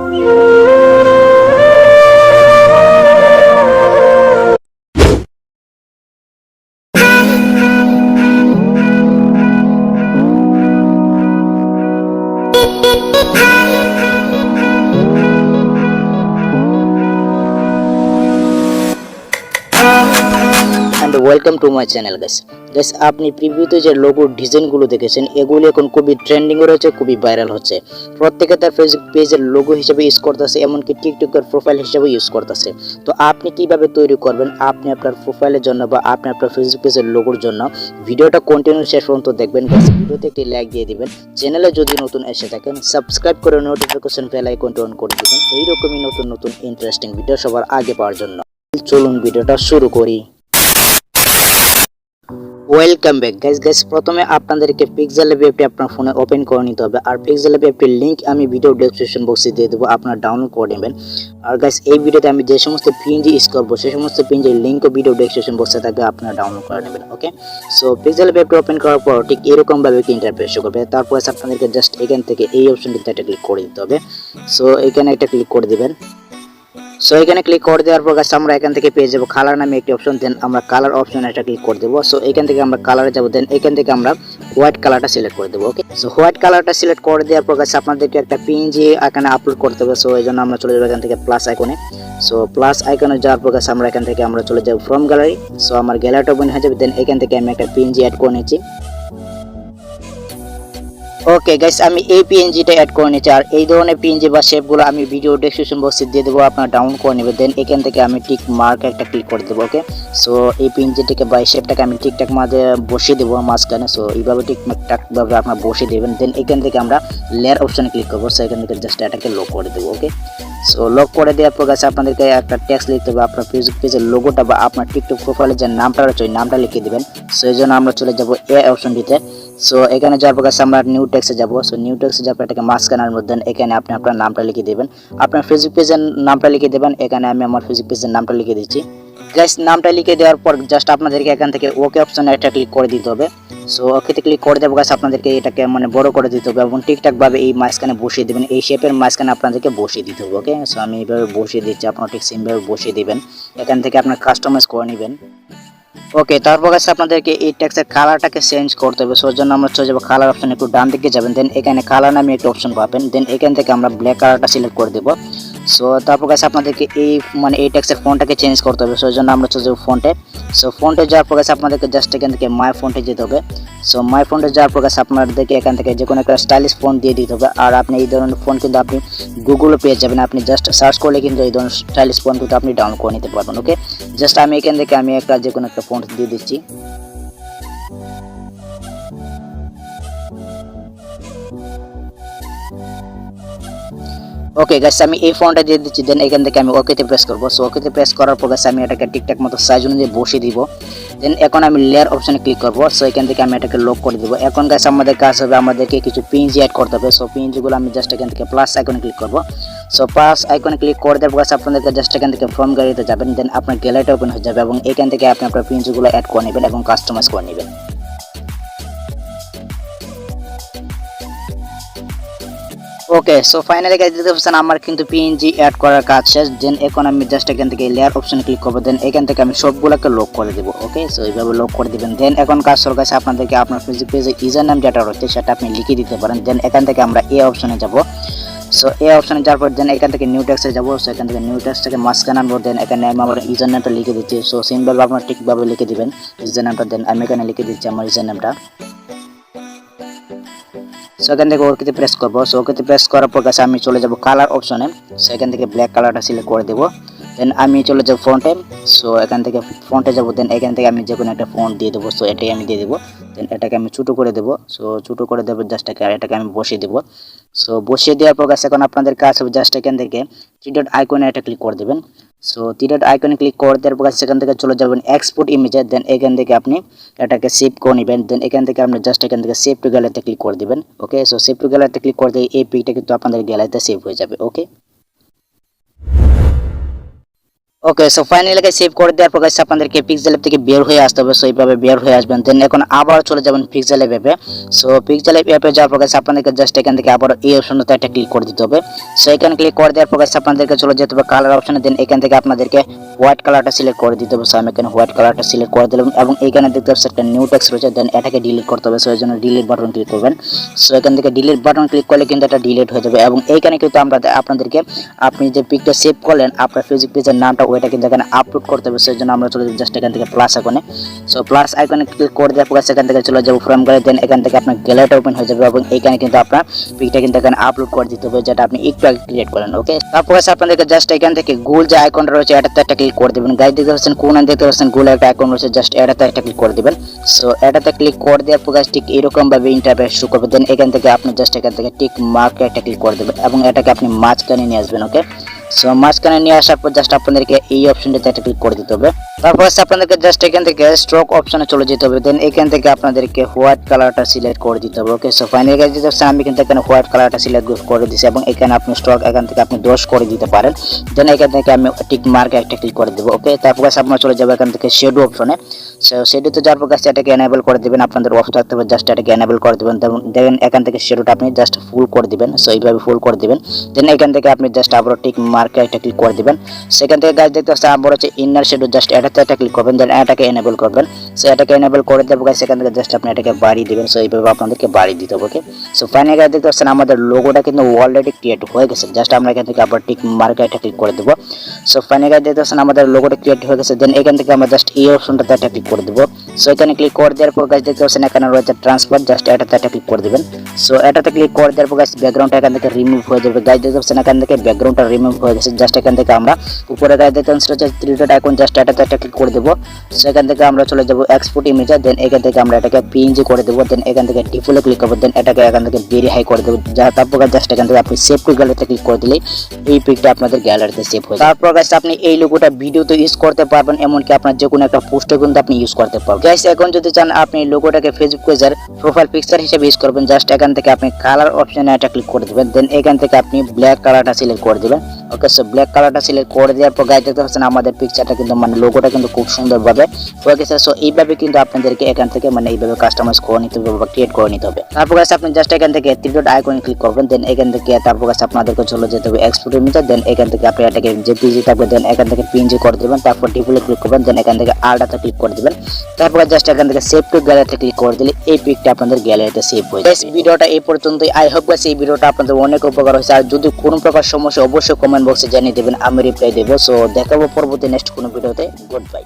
and welcome to my channel guys আপনি প্রিভিউতে যে লোগোর ডিজাইনগুলো দেখেছেন এগুলো এখন খুবই ট্রেন্ডিং এ রয়েছে, খুবই ভাইরাল হচ্ছে। প্রত্যেকে তার ফেসবুক পেজের লোগো হিসেবে ইউজ করতেছে, এমনকি টিকটকের প্রোফাইল হিসেবে ইউজ করতেছে। তো আপনি কিভাবে তৈরি করবেন আপনি আপনার প্রোফাইলের জন্য বা আপনি আপনার ফেসবুক পেজের লোগোর জন্য ভিডিওটা কন্টিনিউ শেষ পর্যন্ত দেখবেন। ভিডিওতে একটি লাইক দিয়ে দিবেন, চ্যানেলে যদি নতুন এসে থাকেন সাবস্ক্রাইব করে নোটিফিকেশন বেল আইকনটি অন করে দিবেন এইরকমই নতুন নতুন ইন্টারেস্টিং ভিডিও সবার আগে পাওয়ার জন্য। চলুন ভিডিওটা শুরু করি। ওয়েলকাম ব্যাক গাইস প্রথমে আপনাদেরকে পিক্সেল ল্যাব অ্যাপটি আপনার ফোনে ওপেন করে নিতে হবে। আর পিক্সেল ল্যাব অ্যাপটির লিংক আমি ভিডিও ডেসক্রিপশন বক্সে দিয়ে দেবো, আপনারা ডাউনলোড করে নেবেন। আর গাইস এই ভিডিওতে আমি যে সমস্ত পিএনজি ইউজ করবো সেই সমস্ত পিএনজির লিংকও ভিডিও ডেসক্রিপশন বক্সে থাকবে, আপনারা ডাউনলোড করে নেবেন। ওকে, সো পিক্সেল ল্যাব অ্যাপটি ওপেন করার পর ঠিক এরকম ভাবে কি ইন্টারফেস শো করবে। তারপর আপনাদেরকে জাস্ট এখান থেকে এই অপশনটিতে একটা ক্লিক করে দিতে হবে। সো এখানে একটা ক্লিক করে দিবেন। সো এখানে ক্লিক করে দেওয়ার পর গাইস আমরা এখান থেকে পেয়ে যাব কালার নামে একটি অপশন, দেন আমরা কালার অপশনে একটা ক্লিক করে দেব। সো এখান থেকে আমরা কালারে যাব, দেন এখান থেকে আমরা হোয়াইট কালারটা সিলেক্ট করে দেব। ওকে, সো হোয়াইট কালারটা সিলেক্ট করে দেওয়ার পর গাইস আপনাদেরকে একটা পিএনজি এখানে আপলোড করতে হবে। সো এইজন্য আমরা চলে যাব এখান থেকে প্লাস আইকনে। সো প্লাস আইকনে যাওয়ার পর গাইস আমরা এখান থেকে আমরা চলে যাব ফ্রম গ্যালারি। সো আমার গ্যালারিটা ওপেন হয়ে যাবে, দেন এখান থেকে আমি একটা পিএনজি অ্যাড করে নিয়েছি। ওকে গাইস আমি এই পিএনজিটা অ্যাড করে নিচ্ছি। আর এই ধরনের পিএনজি বা শেপগুলো আমি ভিডিও ডেসক্রিপশন বক্সে দিয়ে দেবো, আপনারা ডাউনলোড করে নেবেন। দেন এখান থেকে আমি টিক মার্ক একটা ক্লিক করে দেবো। ওকে, সো এই পিএনজিটাকে বা শেপটাকে আমি ঠিকঠাক মাঝে বসিয়ে দেবো মাঝখানে। সো এইভাবে ঠিকঠাকভাবে আপনারা বসিয়ে দেবেন। দেন এখান থেকে আমরা লেয়ার অপশনে ক্লিক করবো। সো এখান থেকে জাস্ট এটাকে লক করে দেবো। ওকে, সো লক করে দেওয়ার পর গাইস আপনাদেরকে একটা টেক্সট লিখতে হবে, আপনার ফেসবুক পেজের লোগোটা বা আপনার টিকটক প্রোফাইলের যে নামটা রয়েছে ওই নামটা লিখে দেবেন। সো এই জন্য আমরা চলে যাবো এ অপশনটিতে। সো এখানে যাওয়ার পর আমরা নিউ টেক্সটে যাব। সো নিউ টেক্সটে যাওয়ার পর এটাকে মাঝখানের মধ্যে এখানে আপনি আপনার নামটা লিখে দেবেন, আপনার ফেসবুক পেজের নামটা লিখে দেবেন। এখানে আমি আমার ফেসবুক পেজের নামটা লিখে দিচ্ছি। গাইস নামটা লিখে দেওয়ার পর জাস্ট আপনাদেরকে এখান থেকে ওকে অপশনে একটা ক্লিক করে দিতে হবে। সো ওকেতে ক্লিক করে দেবো গাইস, আপনাদেরকে এটাকে বড় করে দিতে হবে এবং ঠিকঠাকভাবে এই মাঝখানে বসিয়ে দেবেন, এই শেপের মাঝখানে আপনাদেরকে বসিয়ে দিতে হবে। ওকে, সো আমি এইভাবে বসিয়ে দিচ্ছি, আপনারা ঠিক সেমভাবে বসিয়ে দিবেন। এখান থেকে আপনার কাস্টমাইজ করে নেবেন। ওকে, তারপর গাইস আপনাদেরকে এই টেক্সটের কালারটাকে চেঞ্জ করতে হবে। সো জন্য আমরা চলে যাব কালার অপশনে, একটু ডান দিকে যাবেন, দেন এখানে কালার নামে একটা অপশন পাবেন। দেন এখান থেকে আমরা ব্ল্যাক কালারটা সিলেক্ট করে দেব। সো তারপর গাইস আপনাদেরকে এই এই টেক্সটের ফন্টটাকে চেঞ্জ করতে হবে। সো জন্য আমরা চলে যাব ফন্টে। সো ফন্টে যাওয়ার পর গাইস আপনাদেরকে জাস্ট এখান থেকে মাই ফন্টে যেতে হবে। সো মাই ফন্টে যাওয়ার পর গাইস আপনাদেরকে এখান থেকে যে কোনো একটা স্টাইলিশ ফন্ট দিয়ে দিতে হবে। আর আপনি এই ধরনের ফন্ট কিন্তু আপনি গুগলে পেয়ে যাবেন, আপনি জাস্ট সার্চ করলে কিন্তু এই ধরনের স্টাইলিশ ফন্ট কিন্তু আপনি ডাউনলোড করে নিতে পারবেন। ওকে, জাস্ট আমি এখান থেকে একটা যে কোনো একটা ফন্ট দিয়ে দিচ্ছি। ওকে গাইস আমি এই ফন্টটা দিয়ে দিচ্ছি, দেন এখান থেকে আমি ওকেতে প্রেস করব। সো ওকেতে প্রেস করার পর গাইস আমি এটাকে ঠিকঠাক মতো সাইজ অনুযায়ী বসিয়ে দিব। দেন এখন আমি লেয়ার অপশনে ক্লিক করব। সো এখান থেকে আমি এটাকে লক করে দিব। এখন গাইস আমাদের কাজ হবে আমাদেরকে কিছু পিএনজি অ্যাড করতে হবে। সো পিএনজিগুলো আমি জাস্ট এখান থেকে প্লাস আইকনে ক্লিক করব। সো প্লাস আইকনে ক্লিক করে দেওয়ার পর গাইস আপনাদেরকে জাস্ট এখান থেকে ফ্রম গ্যালারিতে যাবেন, দেন আপনার গ্যালারিটা ওপেন হয়ে যাবে এবং এখান থেকে আপনি আপনার পিএনজিগুলো অ্যাড করে নেবেন এবং কাস্টমাইজ করে নেবেন। ওকে, সো ফাইনালি গাইস দেখতে পাচ্ছেন আমার কিন্তু পিএনজি অ্যাড করার কাজ শেষ। দেন এখন আমি জাস্ট এখান থেকে লেয়ার অপশনে ক্লিক করব, দেন এখান থেকে আমি সবগুলোকে লক করে দেব। ওকে, সো এইভাবে লক করে দিবেন। দেন এখন কাজ হলো গাইস আপনাদেরকে আপনার ফেসবুক পেজে ইউজার নাম যেটা রয়েছে সেটা আপনি লিখে দিতে পারেন। দেন এখান থেকে আমরা এই অপশনে যাব। সো এই অপশনে যাওয়ার পর দেন এখান থেকে নিউ টেক্সটে যাব। সো এখান থেকে নিউ টেক্সটটাকে মাঝখানে আনবো। দেন এখানে আমি আমার ইউজার নামটা লিখে দিচ্ছি। সো সিম্পল আপনারা ঠিকভাবে লিখে দিবেন ইউজার নামটা। দেন আমি এখানে লিখে দিচ্ছি আমার ইউজার নামটা। সো এখান থেকে ওকেতে প্রেস করবো। সো ওকেতে প্রেস করার পর গাইস আমি চলে যাব কালার অপশনে। সো এখান থেকে ব্ল্যাক কালারটা সিলেক্ট করে দেবো। দেন আমি চলে যাব ফন্টে। সো এখান থেকে ফন্টে যাব, দেন এখান থেকে আমি যে কোনো একটা ফন্ট দিয়ে দেবো। সো এটাই আমি দিয়ে দেবো। দেন এটাকে আমি ছোটো করে দেবো। সো ছোটো করে দেবো জাস্ট এটাকে আমি বসিয়ে দেবো। সো বসিয়ে দেওয়ার পর গাইস এখন আপনাদের কাজ হবে জাস্ট এখান থেকে থ্রি ডট আইকনে এটা ক্লিক করে দেবেন। সো থ্রি ডট আইকনে ক্লিক করে দেওয়ার পর সেখান থেকে চলে যাবেন এক্সপোর্ট ইমেজে। দেন এখান থেকে আপনি এটাকে সেভ করে নেবেন। দেন এখান থেকে আপনি জাস্ট এখান থেকে সেভ টু গ্যালারিতে ক্লিক করে দিবেন। ওকে, সো সেভ টু গ্যালারিতে ক্লিক করে দিয়ে এই পিকটা কিন্তু আপনাদের গ্যালারিতে সেভ হয়ে যাবে। ওকে, ওকে, সো ফাইনালি গাইস সেভ করে দেওয়ার পর গাইস আপনাদেরকে পিক্সেল অ্যাপ থেকে বের হয়ে আসতে হবে। সো এইভাবে বের হয়ে আসবেন, দেন এখন আবার চলে যাবেন পিক্সেল অ্যাপে। সো পিক্সেল অ্যাপে যাওয়ার পর গাইস আপনাদেরকে জাস্ট এখান থেকে আবার এই অপশনটাতে একটা ক্লিক করে দিতে হবে। সো এখানে ক্লিক করে দেওয়ার পর গাইস আপনাদেরকে চলে যেতে হবে কালার অপশনে, দেন এখান থেকে আপনাদেরকে হোয়াইট কালারটা সিলেক্ট করে দিতে হবে। সো আমি এখানে হোয়াইট কালারটা সিলেক্ট করে দিলাম এবং এইখানে দেখতে পাচ্ছেন একটা নিউ টেক্সট রয়েছে, দেন এটাকে ডিলিট করতে হবে। সো এর জন্য ডিলিট বাটন ক্লিক করবেন। সো এখান থেকে ডিলিট বাটন ক্লিক করলে কিন্তু এটা ডিলিট হয়ে যাবে এবং এইখানে কিন্তু আমরা আপনাদেরকে আপনি যে পিকটা সেভ করলেন আপনার ফেসবুক পেজের নামটা ওইটা কিন্তু এখানে আপলোড করতে হবে। সেই জন্য আমরা চলে যাব জাস্ট এখান থেকে প্লাস আইকনে। সো প্লাস আইকনে ক্লিক করে দেওয়ার পর এখান থেকে চলে যাব ফ্রেম গ্যালারি, দেন এখান থেকে আপনার গ্যালারিটা ওপেন হয়ে যাবে এবং এইখানে কিন্তু আপনার পিকটা কিন্তু এখানে আপলোড করে দিতে হবে যেটা আপনি একটু আগে ক্রিয়েট করেন। ওকে, তারপর আপনাদেরকে জাস্ট এখান থেকে গুগল যে আইকনটা রয়েছে এটাতে একটা ক্লিক করে দেবেন। গাইড দেখতে পাচ্ছেন কোন দেখতে পাচ্ছেন গুগল একটা আইকন রয়েছে, জাস্ট এটাতে একটা ক্লিক করে দিবেন। সো এটাতে ক্লিক করে দেওয়ার পর ঠিক এরকম ভাবে ইন্টারফেস শো করবে, দেন এখান থেকে আপনি জাস্ট এখান থেকে টিক মার্কে একটা ক্লিক করে দেবেন এবং এটাকে আপনি মাঝখানে নিয়ে আসবেন। ওকে, সো মাঝখানে নিয়ে আসার পর জাস্ট আপনাদেরকে এই অপশনটাতে একটা ক্লিক করে দিতে হবে। তারপর আপনাদেরকে জাস্ট এখান থেকে স্ট্রোক অপশনে চলে যেতে হবে, দেন এখান থেকে আপনাদেরকে হোয়াইট কালারটা সিলেক্ট করে দিতে হবে। ওকে, সো ফাইনালি গাইস আমি কিন্তু এখানে হোয়াইট কালারটা সিলেক্ট করে দিয়েছি এবং এখানে আপনি স্ট্রোক এখান থেকে আপনি 10 করে দিতে পারেন। দেন এখান থেকে আমি টিক মার্কে একটা ক্লিক করে দেবো। ওকে, তারপর আপনারা চলে যাবে এখান থেকে শ্যাডো অপশনে। সো শ্যাডোতে যাওয়ার পর এটাকে এনেবল করে দিবেন, আপনাদের অফ থাকতে হবে, জাস্ট এটাকে এনেবল করে দিবেন। দেন এখান থেকে শ্যাডোটা আপনি জাস্ট ফুল করে দিবেন। সো এইভাবে ফুল করে দিবেন, দেন এখান থেকে আপনি জাস্ট আবার টিক মার্কে একটা ক্লিক করে দিবেন। সেখান থেকে গাইস দেখতে পাচ্ছেন আবার হচ্ছে ইনার শ্যাডো, জাস্ট এটাতে একটা ক্লিক করবেন, দেন এটাকে এনেবল করবেন। সো এটাকে এনেবল করে দেবো গাইস, সেখান থেকে জাস্ট আপনি এটাকে বাড়িয়ে দিবেন। সো এইভাবে আপনাদেরকে বাড়িয়ে দিতে হবে। ওকে, সো ফাইনালি গাইস দেখতে পাচ্ছেন আমাদের লোগোটা কিন্তু অলরেডি ক্রিয়েট হয়ে গেছে, জাস্ট আমরা এখান থেকে আবার টিক মার্কে একটা ক্লিক করে দেবো। সো ফাইনালি গাইস দেখতে পাচ্ছেন আমাদের লোগোটা ক্রিয়েট হয়ে গেছে, দেন এখান থেকে আমরা জাস্ট এই অপশনটাতে একটা ক্লিক করে দেবো। সো এখানে ক্লিক করে দেওয়ার পর গাইস দেখতে পাচ্ছেন এখানে রয়েছে ট্রান্সফার, জাস্ট এটাতে একটা ক্লিক করে দিবেন। সো এটাতে ক্লিক করে দেওয়ার পর গাইস ব্যাকগ্রাউন্ডটা এখান থেকে রিমুভ হয়ে যাবে। গাইস দেখতে পাচ্ছেন এখান থেকে ব্যাকগ্রাউন্ডটা রিমুভ হয়ে গেছে, জাস্ট এখান থেকে আমরা উপরে গাইস দেখতে পাচ্ছেন থ্রি ডট আইকন, জাস্ট এটাতে একটা ক্লিক করে দেবো। সেখান থেকে আমরা চলে যাব এক্সপোর্ট ইমেজ, দেন এখান থেকে আমরা এটাকে পিএনজি করে দেবো, দেন এখান থেকে ডিফল্টে ক্লিক করবো, দেন এটাকে এখান থেকে ভেরিফাই করে দেবো। তারপর জাস্ট এখান থেকে আপনি সেভ টু গ্যালারিতে ক্লিক করে দিলেই এই পিকটা আপনাদের গ্যালারিতে সেভ হয়ে যাবে। তারপর গাইস আপনি এই লোগোটা ভিডিওতে ইউজ করতে পারবেন, এমনকি আপনার যে কোনো একটা পোস্টে কিন্তু আপনি ইউজ করতে পারবেন। গাইস এখন যদি চান আপনি লোগোটাকে ফেসবুক পেজের প্রোফাইল পিকচার হিসেবে ইউজ করবেন, জাস্ট এখান থেকে আপনি কালার অপশনে একটা ক্লিক করে দিবেন, দেন এখান থেকে আপনি ব্ল্যাক কালারটা সিলেক্ট করে দিবেন। ওকে, সো ব্ল্যাক কালারটা সিলেক্ট করে দেওয়ার পর গাইস দেখতে পাচ্ছেন আমাদের পিকচারটা কিন্তু মানে লোগোটা কিন্তু খুব সুন্দরভাবে হয়ে গেছে। সো এইভাবে কিন্তু আপনাদেরকে এখান থেকে মানে এইভাবে কাস্টমাইজ করে নিতে হবে বা ক্রিয়েট করে নিতে হবে। তারপর গাইস আপনি জাস্ট এখান থেকে থ্রি ডট আইকনে ক্লিক করবেন, দেন এখান থেকে তারপর গাইস আপনাদেরকে চলে যেতে হবে এক্সপোর্ট ইমেজ, দেন এখান থেকে আপনি এটাকে যে পিজি থাকবে দেন এখান থেকে পিএনজি করে দিবেন, তারপর ডিফল্টে ক্লিক করবেন, দেন এখান থেকে আলটাতে ক্লিক করে দিবেন। তারপর জাস্ট এখান থেকে সেভ টু গ্যালারিতে ক্লিক করে দিলে এই পিকটা আপনাদের গ্যালারিতে সেভ হয়ে যাবে। ভিডিওটা এই পর্যন্তই। আই হোপ গাইস এই ভিডিওটা আপনাদের অনেক উপকার হয়েছে। আর যদি কোনো প্রকার সমস্যা অবশ্যই কমেন্ট বক্সে জানিয়ে দেবেন, আমি রিপ্লাই দেবো। সো দেখাবো পরবর্তী নেক্সট কোনো ভিডিওতে। Good bye.